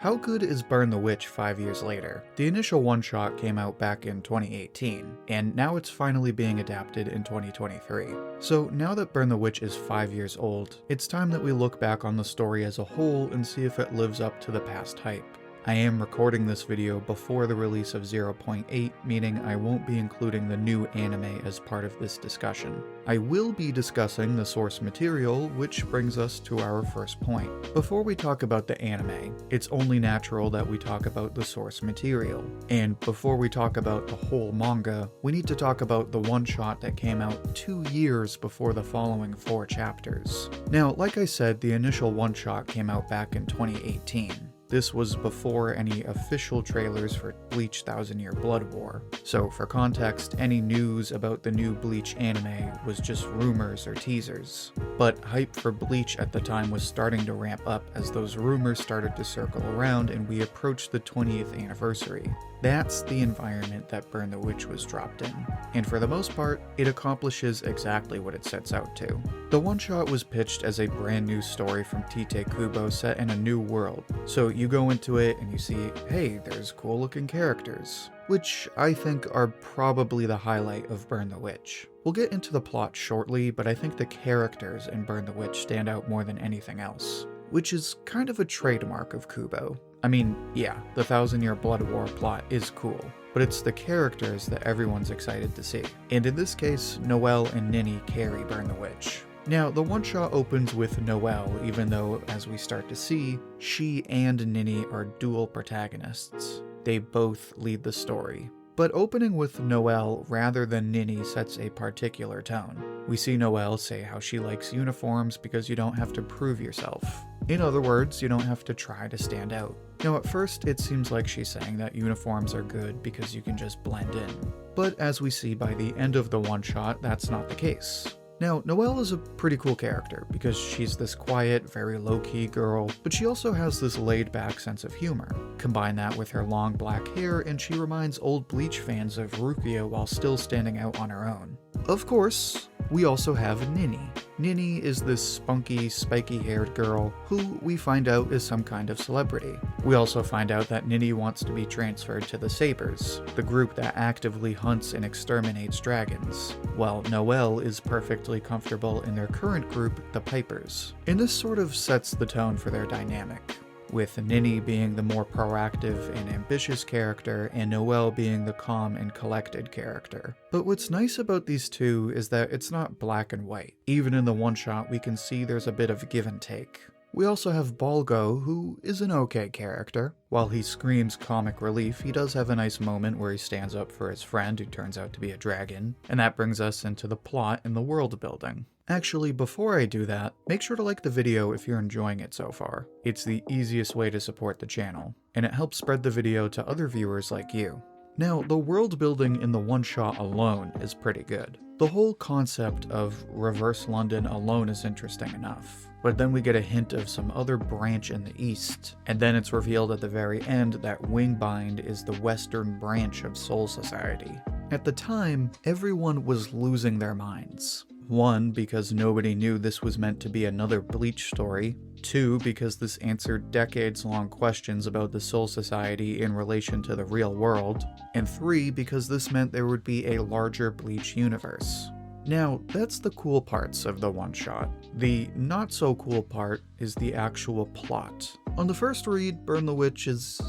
How good is Burn the Witch 5 years later? The initial one-shot came out back in 2018, and now it's finally being adapted in 2023. So now that Burn the Witch is 5 years old, it's time that we look back on the story as a whole and see if it lives up to the past hype. I am recording this video before the release of 0.8, meaning I won't be including the new anime as part of this discussion. I will be discussing the source material, which brings us to our first point. Before we talk about the anime, it's only natural that we talk about the source material. And before we talk about the whole manga, we need to talk about the one-shot that came out 2 years before the following 4 chapters. Now, like I said, the initial one-shot came out back in 2018. This was before any official trailers for Bleach 1000 Year Blood War, so for context, any news about the new Bleach anime was just rumors or teasers. But hype for Bleach at the time was starting to ramp up as those rumors started to circle around and we approached the 20th anniversary. That's the environment that Burn the Witch was dropped in, and for the most part, it accomplishes exactly what it sets out to. The one-shot was pitched as a brand new story from Tite Kubo set in a new world, so you go into it and you see, hey, there's cool looking characters, which I think are probably the highlight of Burn the Witch. We'll get into the plot shortly, but I think the characters in Burn the Witch stand out more than anything else, which is kind of a trademark of Kubo. I mean, yeah, the 1000 Year Blood War plot is cool, but it's the characters that everyone's excited to see. And in this case, Noelle and Nini carry Burn the Witch. Now, the one-shot opens with Noelle, even though, as we start to see, she and Nini are dual protagonists. They both lead the story. But opening with Noelle rather than Nini sets a particular tone. We see Noelle say how she likes uniforms because you don't have to prove yourself. In other words, you don't have to try to stand out. Now at first, it seems like she's saying that uniforms are good because you can just blend in. But as we see by the end of the one-shot, that's not the case. Now, Noelle is a pretty cool character because she's this quiet, very low-key girl, but she also has this laid-back sense of humor. Combine that with her long black hair and she reminds old Bleach fans of Rukia while still standing out on her own. Of course, we also have Nini. Nini is this spunky, spiky-haired girl who we find out is some kind of celebrity. We also find out that Nini wants to be transferred to the Sabers, the group that actively hunts and exterminates dragons, while Noelle is perfectly comfortable in their current group, the Pipers. And this sort of sets the tone for their dynamic, with Nini being the more proactive and ambitious character, and Noelle being the calm and collected character. But what's nice about these two is that it's not black and white. Even in the one-shot, we can see there's a bit of give and take. We also have Balgo, who is an okay character. While he screams comic relief, he does have a nice moment where he stands up for his friend who turns out to be a dragon, and that brings us into the plot and the world building. Actually, before I do that, make sure to like the video if you're enjoying it so far. It's the easiest way to support the channel, and it helps spread the video to other viewers like you. Now, the world building in the one-shot alone is pretty good. The whole concept of reverse London alone is interesting enough, but then we get a hint of some other branch in the east, and then it's revealed at the very end that Wingbind is the western branch of Soul Society. At the time, everyone was losing their minds. 1, because nobody knew this was meant to be another Bleach story. 2, because this answered decades-long questions about the Soul Society in relation to the real world. And 3, because this meant there would be a larger Bleach universe. Now, that's the cool parts of the one-shot. The not-so-cool part is the actual plot. On the first read, Burn the Witch is,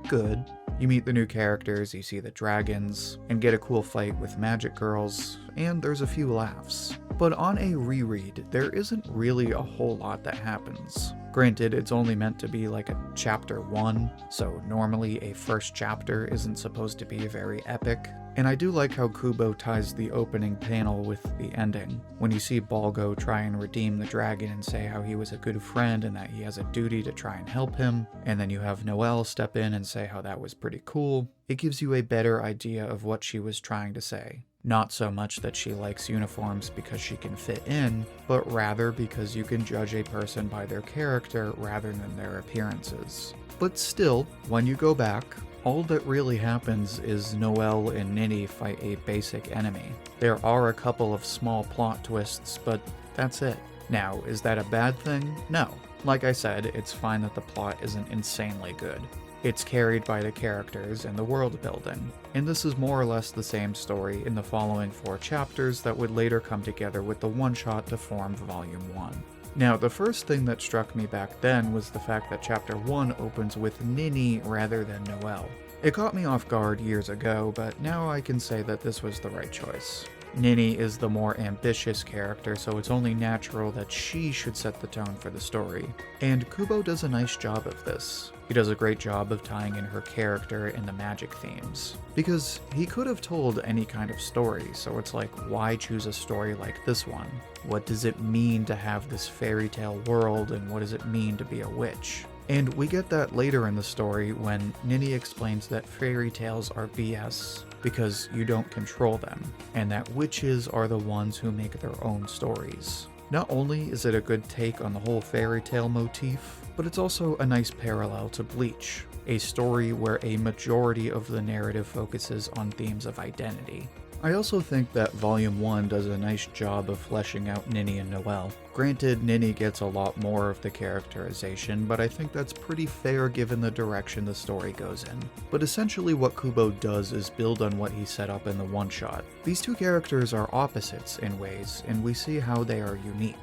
good. You meet the new characters, you see the dragons, and get a cool fight with magic girls, and there's a few laughs. But on a reread, there isn't really a whole lot that happens. Granted, it's only meant to be like a chapter 1, so normally a first chapter isn't supposed to be very epic. And I do like how Kubo ties the opening panel with the ending. When you see Balgo try and redeem the dragon and say how he was a good friend and that he has a duty to try and help him, and then you have Noelle step in and say how that was pretty cool, it gives you a better idea of what she was trying to say. Not so much that she likes uniforms because she can fit in, but rather because you can judge a person by their character rather than their appearances. But still, when you go back, all that really happens is Noelle and Nini fight a basic enemy. There are a couple of small plot twists, but that's it. Now, is that a bad thing? No. Like I said, it's fine that the plot isn't insanely good. It's carried by the characters and the world building, and this is more or less the same story in the following 4 chapters that would later come together with the one-shot to form Volume 1. Now, the first thing that struck me back then was the fact that Chapter 1 opens with Nini rather than Noelle. It caught me off guard years ago, but now I can say that this was the right choice. Nini is the more ambitious character, so it's only natural that she should set the tone for the story. And Kubo does a nice job of this. He does a great job of tying in her character and the magic themes. Because he could have told any kind of story, so it's like, why choose a story like this one? What does it mean to have this fairy tale world, and what does it mean to be a witch? And we get that later in the story when Nini explains that fairy tales are BS because you don't control them, and that witches are the ones who make their own stories. Not only is it a good take on the whole fairy tale motif, but it's also a nice parallel to Bleach, a story where a majority of the narrative focuses on themes of identity. I also think that Volume 1 does a nice job of fleshing out Nini and Noelle. Granted, Nini gets a lot more of the characterization, but I think that's pretty fair given the direction the story goes in. But essentially what Kubo does is build on what he set up in the one-shot. These 2 characters are opposites in ways, and we see how they are unique.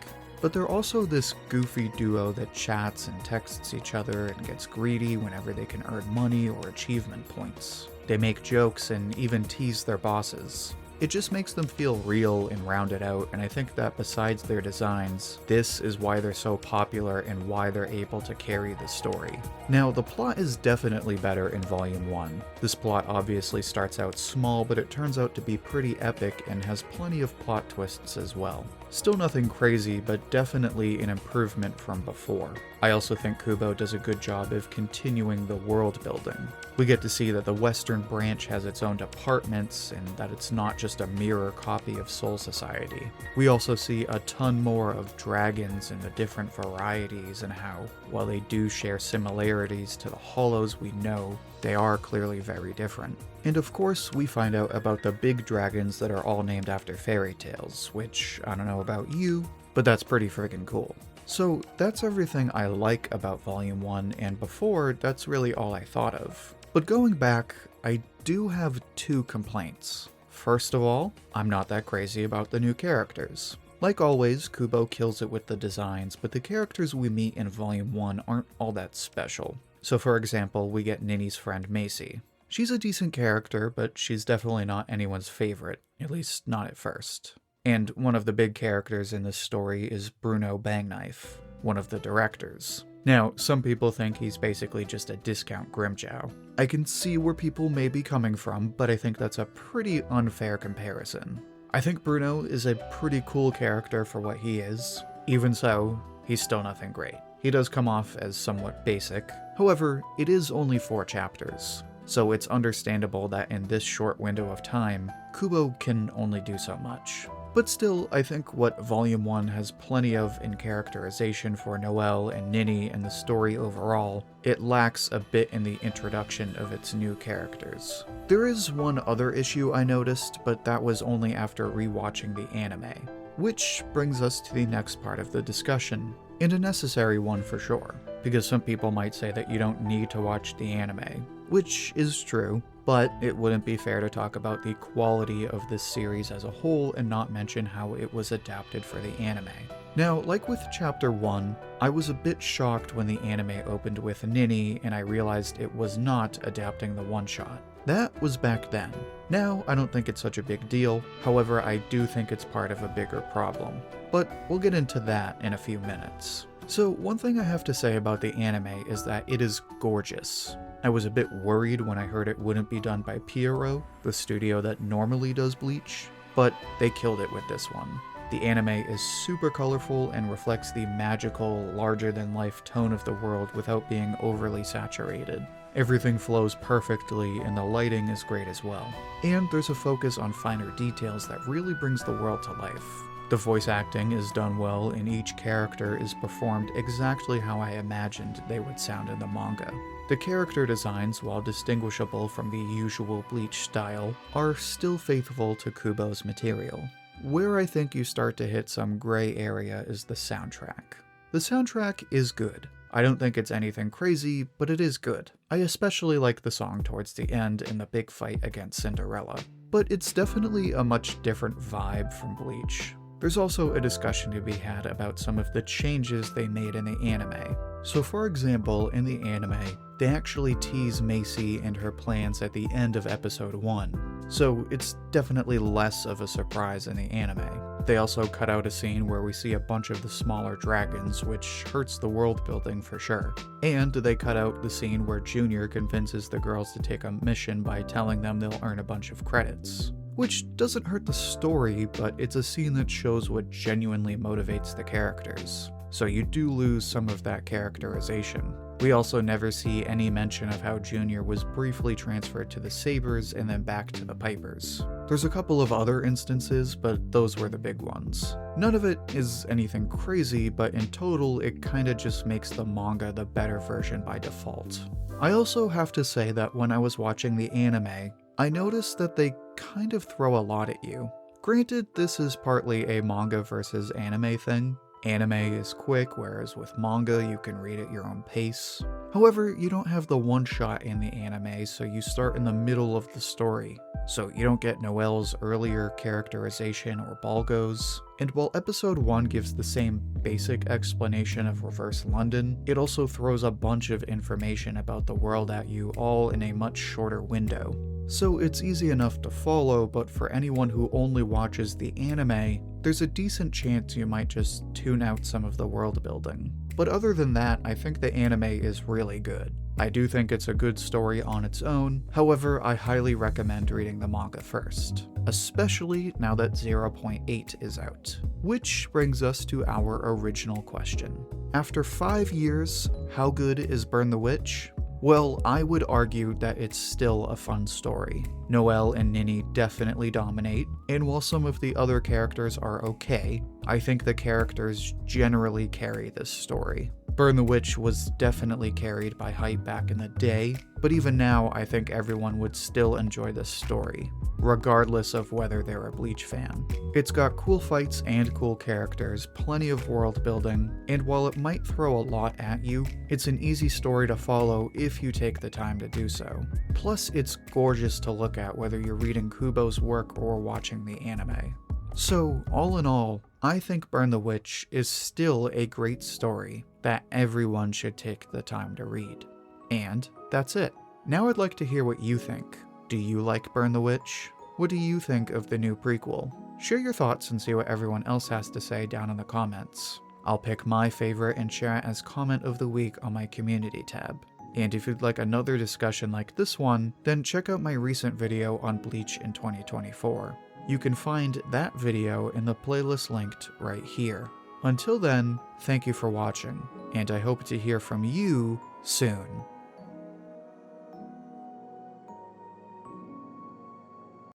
But they're also this goofy duo that chats and texts each other and gets greedy whenever they can earn money or achievement points. They make jokes and even tease their bosses. It just makes them feel real and rounded out, and I think that besides their designs, this is why they're so popular and why they're able to carry the story. Now, the plot is definitely better in Volume 1. This plot obviously starts out small, but it turns out to be pretty epic and has plenty of plot twists as well. Still nothing crazy, but definitely an improvement from before. I also think Kubo does a good job of continuing the world building. We get to see that the Western branch has its own departments, and that it's not just a mirror copy of Soul Society. We also see a ton more of dragons and the different varieties, and how, while they do share similarities to the Hollows we know, they are clearly very different. And of course, we find out about the big dragons that are all named after fairy tales, which, I don't know about you, but that's pretty friggin' cool. So that's everything I like about Volume 1, and before, that's really all I thought of. But going back, I do have 2 complaints. First of all, I'm not that crazy about the new characters. Like always, Kubo kills it with the designs, but the characters we meet in Volume 1 aren't all that special. So for example, we get Nini's friend Macy. She's a decent character, but she's definitely not anyone's favorite, at least not at first. And one of the big characters in this story is Bruno Bangknife, one of the directors. Now, some people think he's basically just a discount Grimjow. I can see where people may be coming from, but I think that's a pretty unfair comparison. I think Bruno is a pretty cool character for what he is. Even so, he's still nothing great. He does come off as somewhat basic. However, it is only 4 chapters, so it's understandable that in this short window of time, Kubo can only do so much. But still, I think what Volume 1 has plenty of in characterization for Noelle and Nini and the story overall, it lacks a bit in the introduction of its new characters. There is one other issue I noticed, but that was only after rewatching the anime. Which brings us to the next part of the discussion, and a necessary one for sure, because some people might say that you don't need to watch the anime, which is true, but it wouldn't be fair to talk about the quality of this series as a whole and not mention how it was adapted for the anime. Now, like with Chapter 1, I was a bit shocked when the anime opened with Nini and I realized it was not adapting the one-shot. That was back then. Now, I don't think it's such a big deal, however I do think it's part of a bigger problem. But we'll get into that in a few minutes. So one thing I have to say about the anime is that it is gorgeous. I was a bit worried when I heard it wouldn't be done by Pierrot, the studio that normally does Bleach, but they killed it with this one. The anime is super colorful and reflects the magical, larger-than-life tone of the world without being overly saturated. Everything flows perfectly and the lighting is great as well. And there's a focus on finer details that really brings the world to life. The voice acting is done well and each character is performed exactly how I imagined they would sound in the manga. The character designs, while distinguishable from the usual Bleach style, are still faithful to Kubo's material. Where I think you start to hit some gray area is the soundtrack. The The soundtrack is good. I don't think it's anything crazy, but it is good. I especially like the song towards the end in the big fight against Cinderella. But it's definitely a much different vibe from Bleach. There's also a discussion to be had about some of the changes they made in the anime. So for example, in the anime, they actually tease Macy and her plans at the end of episode 1, so it's definitely less of a surprise in the anime. They also cut out a scene where we see a bunch of the smaller dragons, which hurts the world building for sure. And they cut out the scene where Junior convinces the girls to take a mission by telling them they'll earn a bunch of credits. Which doesn't hurt the story, but it's a scene that shows what genuinely motivates the characters. So you do lose some of that characterization. We also never see any mention of how Junior was briefly transferred to the Sabers and then back to the Pipers. There's a couple of other instances, but those were the big ones. None of it is anything crazy, but in total it kinda just makes the manga the better version by default. I also have to say that when I was watching the anime, I noticed that they kind of throw a lot at you. Granted, this is partly a manga versus anime thing. Anime is quick, whereas with manga you can read at your own pace. However, you don't have the one-shot in the anime, so you start in the middle of the story. So you don't get Noelle's earlier characterization or Balgo's. And while episode 1 gives the same basic explanation of Reverse London, it also throws a bunch of information about the world at you all in a much shorter window. So it's easy enough to follow, but for anyone who only watches the anime, there's a decent chance you might just tune out some of the world building. But other than that, I think the anime is really good. I do think it's a good story on its own, however, I highly recommend reading the manga first, especially now that 0.8 is out. Which brings us to our original question. After 5 years, how good is Burn the Witch? Well, I would argue that it's still a fun story. Noelle and Nini definitely dominate, and while some of the other characters are okay, I think the characters generally carry this story. Burn the Witch was definitely carried by hype back in the day, but even now I think everyone would still enjoy this story, regardless of whether they're a Bleach fan. It's got cool fights and cool characters, plenty of world building, and while it might throw a lot at you, it's an easy story to follow if you take the time to do so. Plus, it's gorgeous to look at whether you're reading Kubo's work or watching the anime. So, all in all, I think Burn the Witch is still a great story that everyone should take the time to read. And that's it. Now I'd like to hear what you think. Do you like Burn the Witch? What do you think of the new prequel? Share your thoughts and see what everyone else has to say down in the comments. I'll pick my favorite and share it as comment of the week on my community tab. And if you'd like another discussion like this one, then check out my recent video on Bleach in 2024. You can find that video in the playlist linked right here. Until then, thank you for watching, and I hope to hear from you soon.